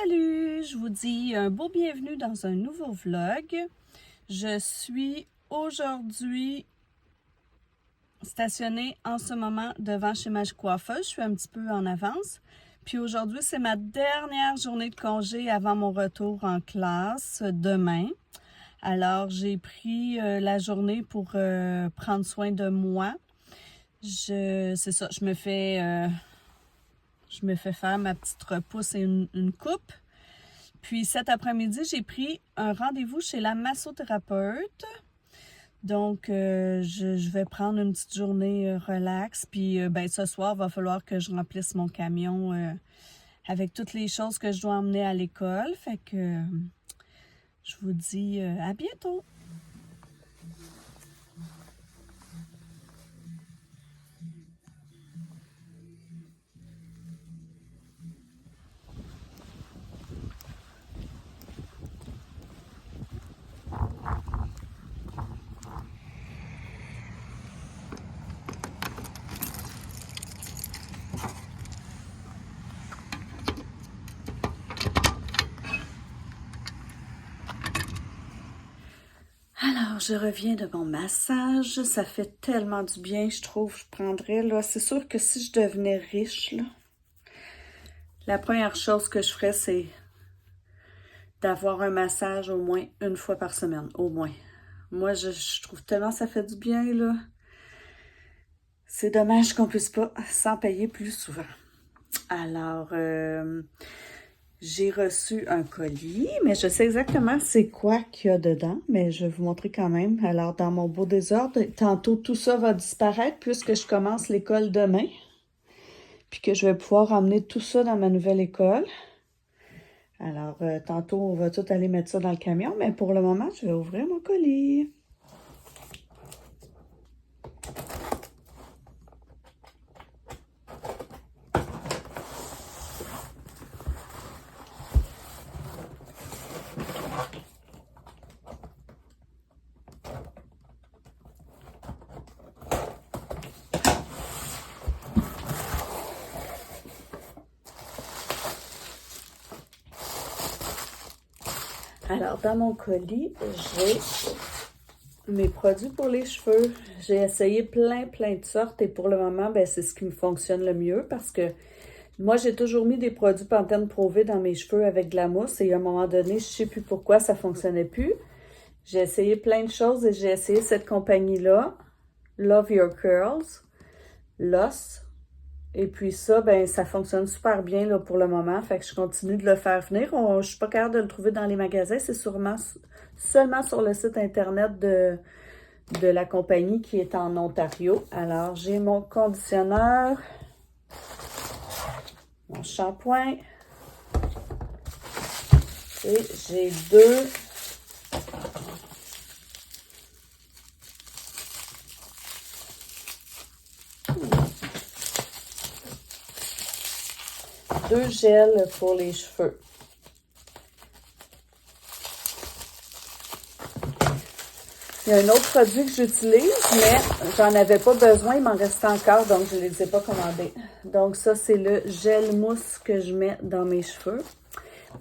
Salut! Je vous dis un beau bienvenue dans un nouveau vlog. Je suis aujourd'hui stationnée en ce moment devant chez ma coiffeuse. Je suis un petit peu en avance. Puis aujourd'hui, c'est ma dernière journée de congé avant mon retour en classe demain. Alors, j'ai pris la journée pour prendre soin de moi. C'est ça, je me fais faire ma petite repousse et une coupe. Puis cet après-midi, j'ai pris un rendez-vous chez la massothérapeute. Donc, je vais prendre une petite journée relax. Puis, ce soir, il va falloir que je remplisse mon camion avec toutes les choses que je dois emmener à l'école. Fait que je vous dis à bientôt! Alors, je reviens de mon massage. Ça fait tellement du bien, je trouve. Je prendrais, là, c'est sûr que si je devenais riche, là, la première chose que je ferais, c'est d'avoir un massage au moins une fois par semaine, au moins. Moi, je trouve tellement ça fait du bien, là. C'est dommage qu'on puisse pas s'en payer plus souvent. Alors, j'ai reçu un colis, mais je sais exactement c'est quoi qu'il y a dedans, mais je vais vous montrer quand même. Alors, dans mon beau désordre, tantôt tout ça va disparaître puisque je commence l'école demain, puis que je vais pouvoir emmener tout ça dans ma nouvelle école. Alors, tantôt, on va tout aller mettre ça dans le camion, mais pour le moment, je vais ouvrir mon colis. Alors, dans mon colis, j'ai mes produits pour les cheveux. J'ai essayé plein de sortes et pour le moment, c'est ce qui me fonctionne le mieux parce que moi, j'ai toujours mis des produits Pantene Pro-V dans mes cheveux avec de la mousse et à un moment donné, je ne sais plus pourquoi ça ne fonctionnait plus. J'ai essayé plein de choses et j'ai essayé cette compagnie-là, Love Your Curls, Loss. Et puis ça, ça fonctionne super bien là, pour le moment. Fait que je continue de le faire venir. Je ne suis pas capable de le trouver dans les magasins. C'est seulement sur le site internet de la compagnie qui est en Ontario. Alors, j'ai mon conditionneur, mon shampoing. Et j'ai deux gels pour les cheveux. Il y a un autre produit que j'utilise, mais j'en avais pas besoin, il m'en restait encore, donc je ne les ai pas commandés. Donc ça, c'est le gel mousse que je mets dans mes cheveux.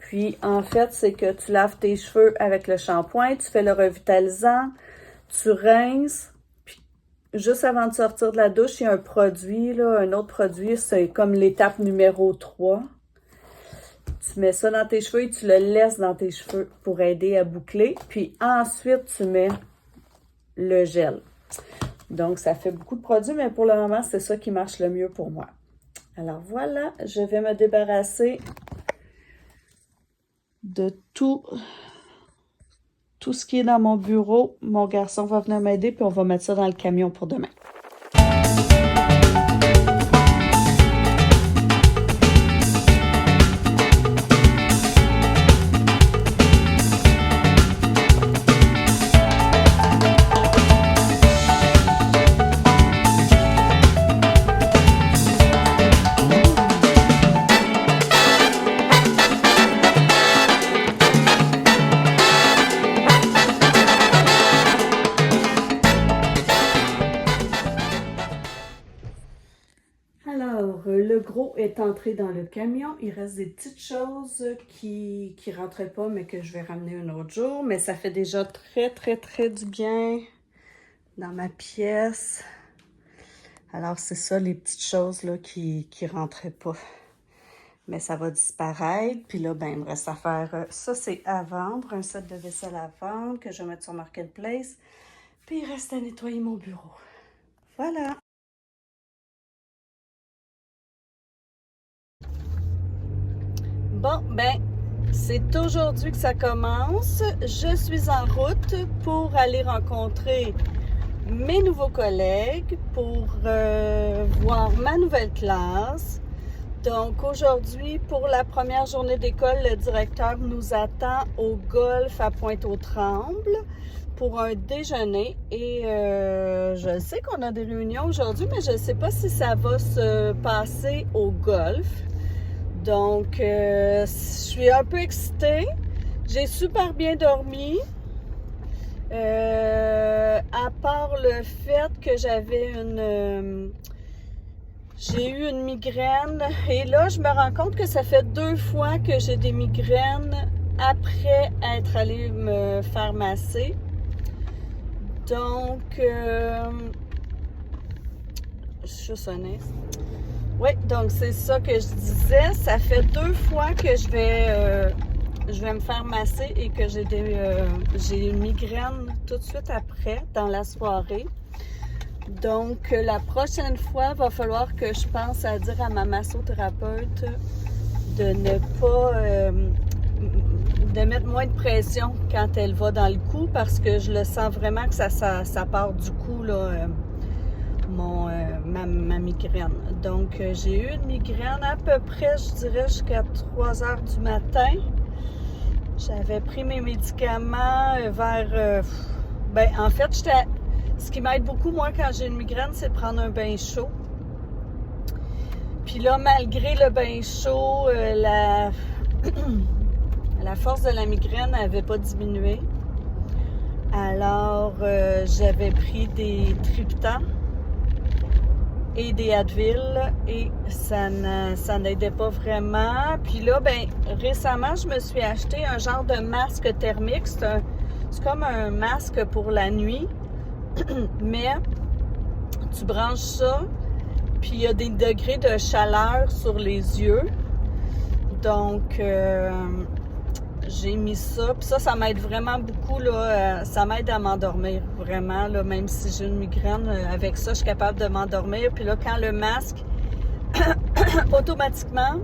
Puis, en fait, c'est que tu laves tes cheveux avec le shampoing, tu fais le revitalisant, tu rinces, puis juste avant de sortir de la douche, il y a un produit, là, un autre produit, c'est comme l'étape numéro 3. Tu mets ça dans tes cheveux et tu le laisses dans tes cheveux pour aider à boucler. Puis ensuite, tu mets le gel. Donc, ça fait beaucoup de produits, mais pour le moment, c'est ça qui marche le mieux pour moi. Alors voilà, je vais me débarrasser de tout ce qui est dans mon bureau. Mon garçon va venir m'aider, puis on va mettre ça dans le camion pour demain. le gros est entré dans le camion. Il reste des petites choses qui rentraient pas, mais que je vais ramener un autre jour. Mais ça fait déjà très du bien dans ma pièce. Alors, c'est ça, les petites choses là, qui rentraient pas. Mais ça va disparaître. Puis là, ben, il me reste à faire... ça, c'est à vendre. Un set de vaisselle à vendre que je vais mettre sur Marketplace. Puis il reste à nettoyer mon bureau. Voilà. Bon, ben, c'est aujourd'hui que ça commence. Je suis en route pour aller rencontrer mes nouveaux collègues, pour voir ma nouvelle classe. Donc aujourd'hui, pour la première journée d'école, le directeur nous attend au golf à Pointe-aux-Trembles pour un déjeuner. Et je sais qu'on a des réunions aujourd'hui, mais je ne sais pas si ça va se passer au golf. Donc, je suis un peu excitée. J'ai super bien dormi. À part le fait que j'avais j'ai eu une migraine. Et là, je me rends compte que ça fait 2 fois que j'ai des migraines après être allée me faire masser. Donc, je sonnais. Oui, donc c'est ça que je disais. Ça fait 2 fois que je vais me faire masser et que j'ai une migraine tout de suite après, dans la soirée. Donc, la prochaine fois, il va falloir que je pense à dire à ma massothérapeute de ne pas... de mettre moins de pression quand elle va dans le cou parce que je le sens vraiment que ça part du cou, là, ma migraine. Donc, j'ai eu une migraine à peu près, je dirais, jusqu'à 3 heures du matin. J'avais pris mes médicaments vers... ben, en fait, ce qui m'aide beaucoup, moi, quand j'ai une migraine, c'est de prendre un bain chaud. Puis là, malgré le bain chaud, la force de la migraine n'avait pas diminué. Alors, j'avais pris des Triptans et des Advil et ça n'aidait pas vraiment. Puis là, ben récemment, je me suis acheté un genre de masque thermique. C'est comme un masque pour la nuit, mais tu branches ça, puis il y a des degrés de chaleur sur les yeux. Donc, j'ai mis ça. Puis ça m'aide vraiment beaucoup, là. Ça m'aide à m'endormir, vraiment, là. Même si j'ai une migraine, avec ça, je suis capable de m'endormir. Puis là, quand le masque, automatiquement,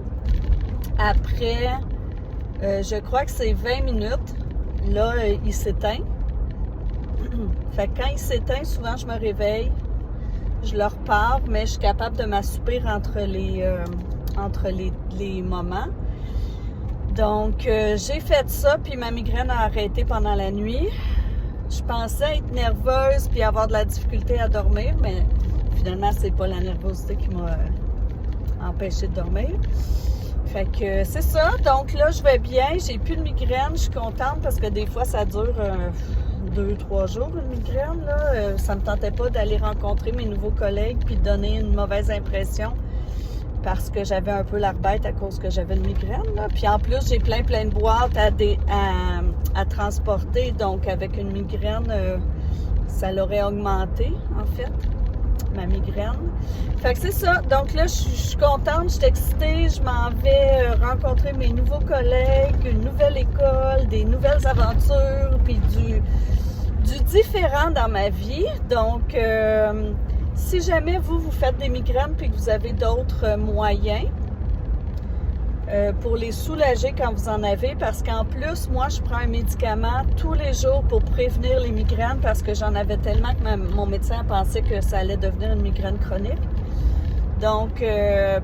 après, je crois que c'est 20 minutes, là, il s'éteint. Fait que quand il s'éteint, souvent, je me réveille, je le repars, mais je suis capable de m'assoupir entre les moments. Donc, j'ai fait ça, puis ma migraine a arrêté pendant la nuit. Je pensais être nerveuse puis avoir de la difficulté à dormir, mais finalement, c'est pas la nervosité qui m'a empêché de dormir. Fait que c'est ça. Donc là, je vais bien. J'ai plus de migraine. Je suis contente parce que des fois, ça dure 2-3 jours, une migraine. Là. Ça me tentait pas d'aller rencontrer mes nouveaux collègues puis de donner une mauvaise impression, parce que j'avais un peu l'air bête à cause que j'avais une migraine. Là. Puis en plus, j'ai plein de boîtes à transporter. Donc, avec une migraine, ça l'aurait augmenté, en fait, ma migraine. Fait que c'est ça. Donc là, je suis contente, je suis excitée. Je m'en vais rencontrer mes nouveaux collègues, une nouvelle école, des nouvelles aventures, puis du différent dans ma vie. Donc... si jamais vous faites des migraines et que vous avez d'autres moyens pour les soulager quand vous en avez, parce qu'en plus, moi, je prends un médicament tous les jours pour prévenir les migraines parce que j'en avais tellement que mon médecin pensait que ça allait devenir une migraine chronique. Donc,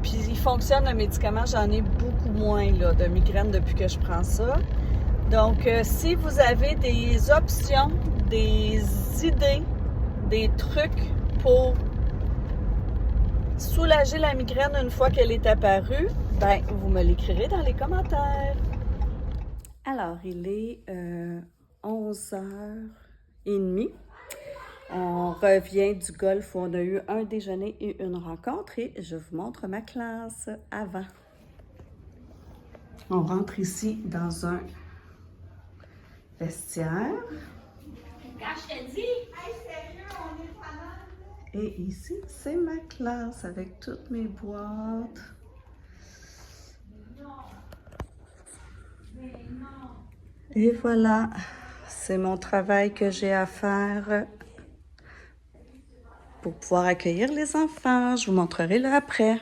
puis il fonctionne le médicament, j'en ai beaucoup moins là, de migraines depuis que je prends ça. Donc, si vous avez des options, des idées, des trucs pour soulager la migraine une fois qu'elle est apparue, ben vous me l'écrirez dans les commentaires. Alors, il est 11h30 On revient du golf où on a eu un déjeuner et une rencontre et je vous montre ma classe avant. On rentre ici dans un vestiaire. Quand je te dis, hey, sérieux, on est pas mal. Et ici, c'est ma classe avec toutes mes boîtes. Et voilà, c'est mon travail que j'ai à faire pour pouvoir accueillir les enfants. Je vous montrerai là après.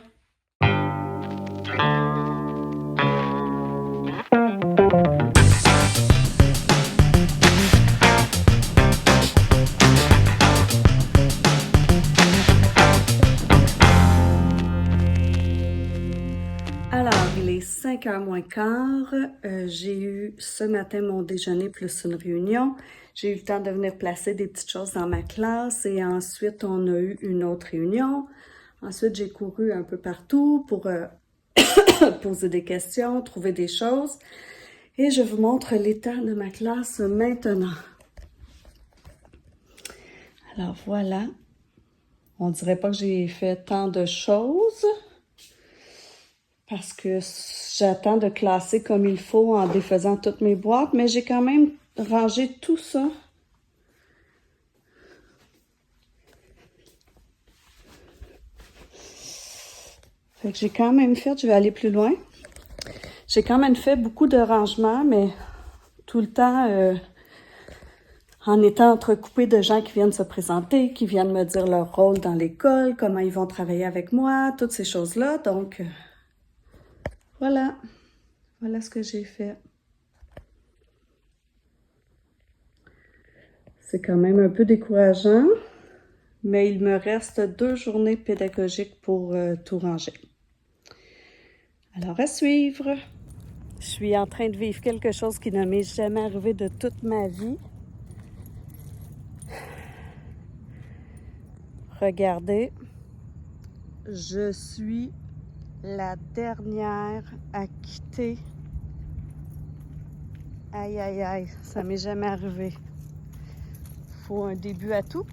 Alors, il est 5h moins quart. J'ai eu ce matin mon déjeuner plus une réunion. J'ai eu le temps de venir placer des petites choses dans ma classe et ensuite on a eu une autre réunion. Ensuite, j'ai couru un peu partout pour poser des questions, trouver des choses. Et je vous montre l'état de ma classe maintenant. Alors voilà, on dirait pas que j'ai fait tant de choses parce que j'attends de classer comme il faut en défaisant toutes mes boîtes, mais j'ai quand même rangé tout ça. Fait que j'ai quand même fait, je vais aller plus loin. J'ai quand même fait beaucoup de rangements, mais tout le temps en étant entrecoupée de gens qui viennent se présenter, qui viennent me dire leur rôle dans l'école, comment ils vont travailler avec moi, toutes ces choses-là. Donc, voilà. Voilà ce que j'ai fait. C'est quand même un peu décourageant, mais il me reste 2 journées pédagogiques pour tout ranger. Alors, à suivre. Je suis en train de vivre quelque chose qui ne m'est jamais arrivé de toute ma vie. Regardez, je suis la dernière à quitter. Aïe, aïe, aïe, ça m'est jamais arrivé. Faut un début à tout.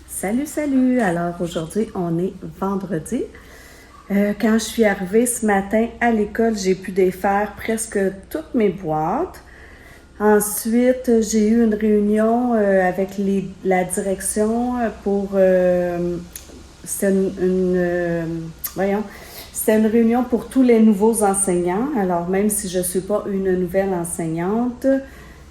Salut, salut! Alors aujourd'hui, on est vendredi. Quand je suis arrivée ce matin à l'école, j'ai pu défaire presque toutes mes boîtes. Ensuite, j'ai eu une réunion avec la direction pour... c'était c'était une réunion pour tous les nouveaux enseignants. Alors, même si je ne suis pas une nouvelle enseignante,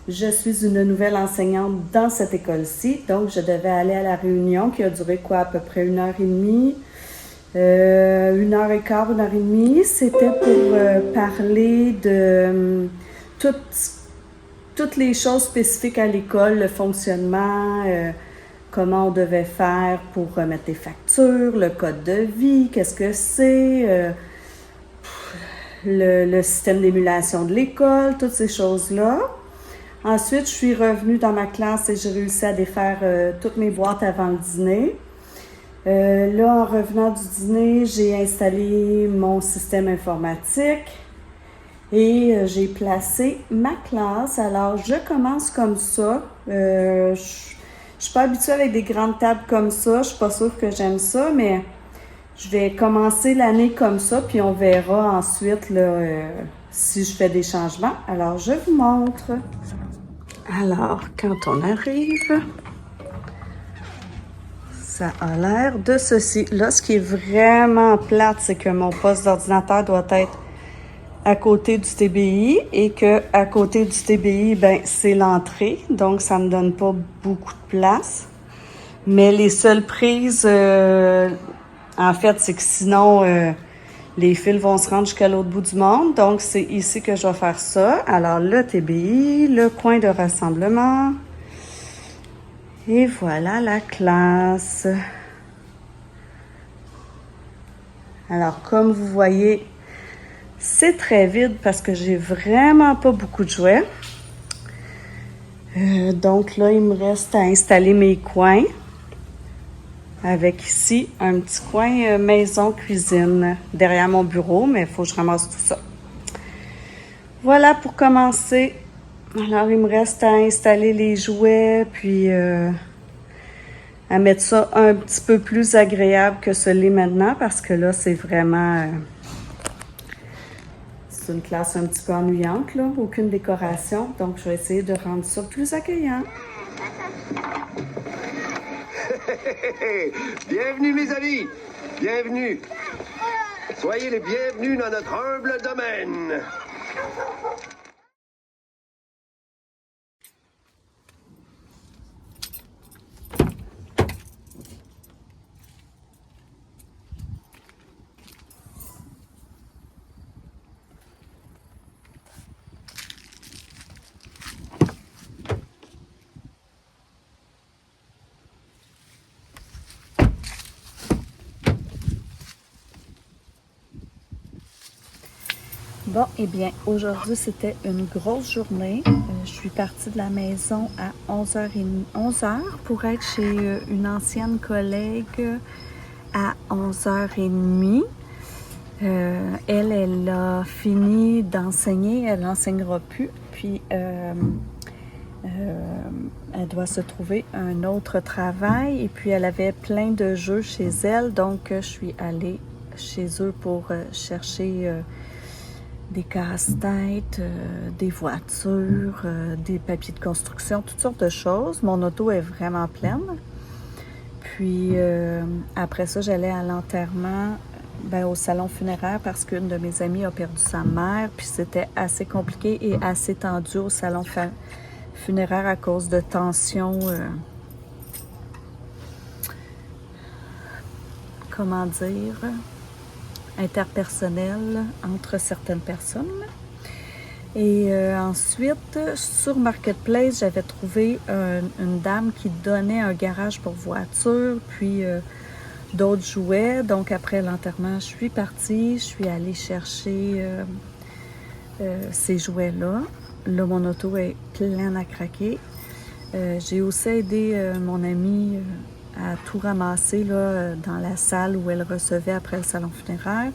je suis une nouvelle enseignante dans cette école-ci. Donc, je devais aller à la réunion qui a duré à peu près 1h30. 1h15, 1h30. C'était pour parler de toutes les choses spécifiques à l'école, le fonctionnement, comment on devait faire pour remettre les factures, le code de vie, qu'est-ce que c'est, le système d'émulation de l'école, toutes ces choses-là. Ensuite, je suis revenue dans ma classe et j'ai réussi à défaire toutes mes boîtes avant le dîner. Là, en revenant du dîner, j'ai installé mon système informatique. Et j'ai placé ma classe. Alors, je commence comme ça. Je suis pas habituée avec des grandes tables comme ça. Je suis pas sûre que j'aime ça, mais je vais commencer l'année comme ça, puis on verra ensuite là, si je fais des changements. Alors, je vous montre. Alors, quand on arrive, ça a l'air de ceci. Là, ce qui est vraiment plate, c'est que mon poste d'ordinateur doit être à côté du TBI et que à côté du TBI, ben c'est l'entrée, donc ça me donne pas beaucoup de place. Mais les seules prises, en fait, c'est que sinon les fils vont se rendre jusqu'à l'autre bout du monde. Donc c'est ici que je vais faire ça. Alors le TBI, le coin de rassemblement. Et voilà la classe. Alors comme vous voyez, c'est très vide parce que j'ai vraiment pas beaucoup de jouets. Donc là, il me reste à installer mes coins. Avec ici un petit coin maison-cuisine derrière mon bureau, mais il faut que je ramasse tout ça. Voilà pour commencer Alors, il me reste à installer les jouets, puis à mettre ça un petit peu plus agréable que ce l'est maintenant, parce que là, c'est vraiment... c'est une classe un petit peu ennuyante, là. Aucune décoration. Donc, je vais essayer de rendre ça plus accueillant. Bienvenue, mes amis. Bienvenue. Soyez les bienvenus dans notre humble domaine. Bon, eh bien, aujourd'hui, c'était une grosse journée. Je suis partie de la maison à 11h pour être chez une ancienne collègue à 11h30. Elle a fini d'enseigner, elle n'enseignera plus, puis elle doit se trouver un autre travail, et puis elle avait plein de jeux chez elle, donc je suis allée chez eux pour chercher des casse-têtes, des voitures, des papiers de construction, toutes sortes de choses. Mon auto est vraiment pleine. Puis après ça, j'allais à l'enterrement, au salon funéraire, parce qu'une de mes amies a perdu sa mère, puis c'était assez compliqué et assez tendu au salon funéraire à cause de tensions, comment dire, interpersonnelles entre certaines personnes. Et ensuite, sur Marketplace, j'avais trouvé une dame qui donnait un garage pour voitures, puis d'autres jouets. Donc après l'enterrement, je suis partie, je suis allée chercher ces jouets-là. Là, mon auto est pleine à craquer. J'ai aussi aidé mon amie à tout ramasser là, dans la salle où elle recevait après le salon funéraire.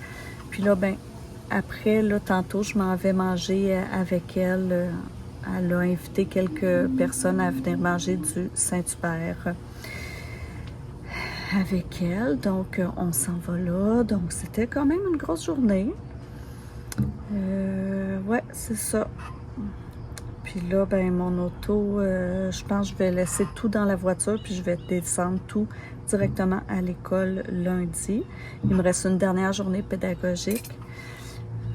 Puis là, après, là, tantôt, je m'en vais manger avec elle. Elle a invité quelques personnes à venir manger du Saint-Hubert avec elle. Donc, on s'en va là. Donc, c'était quand même une grosse journée. Ouais, c'est ça. Puis là, mon auto, je pense que je vais laisser tout dans la voiture, puis je vais descendre tout directement à l'école lundi. Il me reste une dernière journée pédagogique.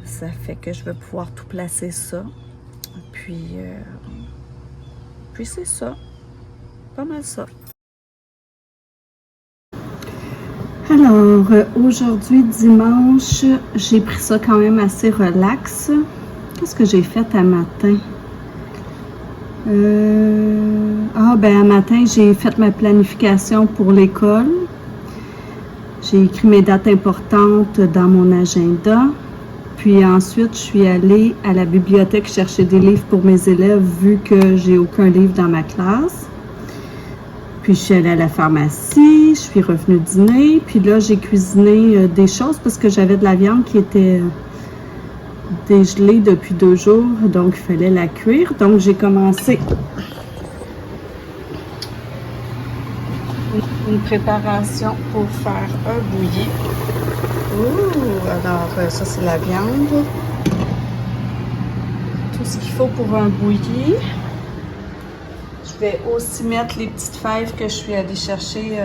Ça fait que je vais pouvoir tout placer ça. Puis c'est ça. Pas mal ça. Alors, aujourd'hui, dimanche, j'ai pris ça quand même assez relax. Qu'est-ce que j'ai fait à matin? À matin, j'ai fait ma planification pour l'école. J'ai écrit mes dates importantes dans mon agenda. Puis ensuite, je suis allée à la bibliothèque chercher des livres pour mes élèves, vu que j'ai aucun livre dans ma classe. Puis je suis allée à la pharmacie, je suis revenue dîner. Puis là, j'ai cuisiné des choses parce que j'avais de la viande qui était dégelée depuis 2 jours. Donc, il fallait la cuire. Donc, j'ai commencé une préparation pour faire un bouilli. Alors, ça, c'est la viande. Tout ce qu'il faut pour un bouilli. Je vais aussi mettre les petites fèves que je suis allée chercher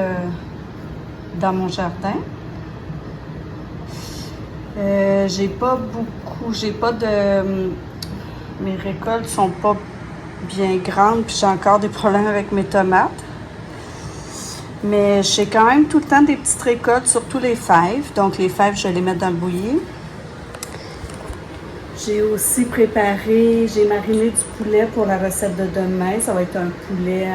dans mon jardin. J'ai pas de... Mes récoltes sont pas bien grandes, puis j'ai encore des problèmes avec mes tomates. Mais j'ai quand même tout le temps des petites récoltes, surtout les fèves. Donc les fèves, je vais les mettre dans le bouilli. J'ai aussi j'ai mariné du poulet pour la recette de demain. Ça va être un poulet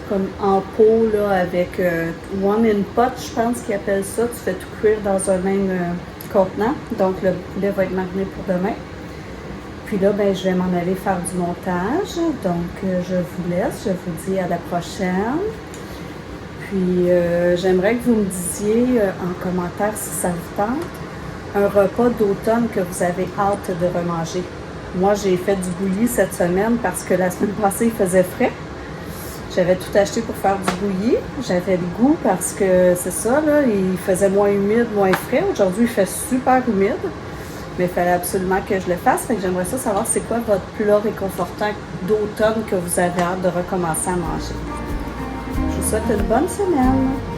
comme en pot, là, avec one in pot, je pense qu'ils appellent ça. Tu fais tout cuire dans un même contenant. Donc le poulet va être mariné pour demain. Puis là, je vais m'en aller faire du montage. Donc je vous laisse. Je vous dis à la prochaine. Puis j'aimerais que vous me disiez en commentaire si ça vous tente un repas d'automne que vous avez hâte de remanger. Moi, j'ai fait du bouilli cette semaine parce que la semaine passée, il faisait frais. J'avais tout acheté pour faire du bouilli. J'avais le goût parce que c'est ça, là, il faisait moins humide, moins frais. Aujourd'hui, il fait super humide. Mais il fallait absolument que je le fasse. Fait que j'aimerais ça savoir c'est quoi votre plat réconfortant d'automne que vous avez hâte de recommencer à manger. Je vous souhaite une bonne semaine.